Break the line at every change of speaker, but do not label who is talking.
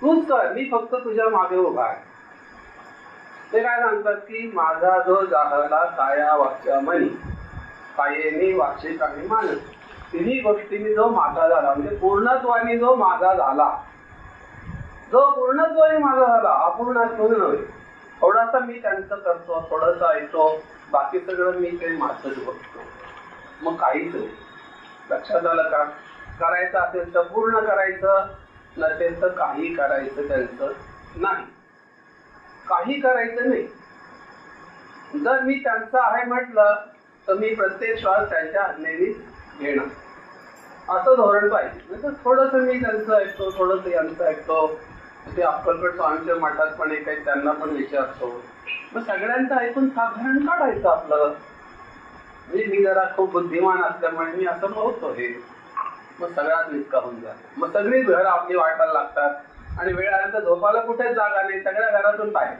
तूच कर, मी फक्त तुझ्या मागे उभा आहे. ते काय सांगतात की माझा जो जाहला काया वाच्या मनी, कायेनी वाचिक आणि मानस, तिन्ही गोष्टींनी जो माझा झाला, म्हणजे पूर्णत्वाने जो माझा झाला, जो पूर्णत्वाने माझा झाला, अपूर्णत्व नव्हे. थोडासा मी त्यांचं करतो, थोडंसं ऐकतो, बाकी सगळं मी काही माझंच बघतो, मग काहीच नाही. लक्षात आलं का? करायचं असेल तर पूर्ण करायचं, नसेल तर काही करायचं त्यांचं नाही, काही करायचं नाही. जर मी त्यांचं आहे म्हटलं तर मी प्रत्येक श्वास त्यांच्या आज्ञेने घेणं, असं धोरण पाहिजे. तर थोडंसं मी त्यांचं ऐकतो, थोडंसं यांचं ऐकतो. ते अक्कलकोट स्वामींच्या मठात पण एक आहे, त्यांना पण विचारतो. मग सगळ्यांचं ऐकून साधारण काढायचं आपलं. म्हणजे मी जरा खूप बुद्धिमान असल्यामुळे मी असं बोलतो हे, मग सगळ्यात विस्का होऊन जातो. मग सगळीच घरं आपली वाटायला लागतात आणि वेळ आल्यानंतर झोपायला कुठेच जागा नाही, सगळ्या घरातून बाहेर.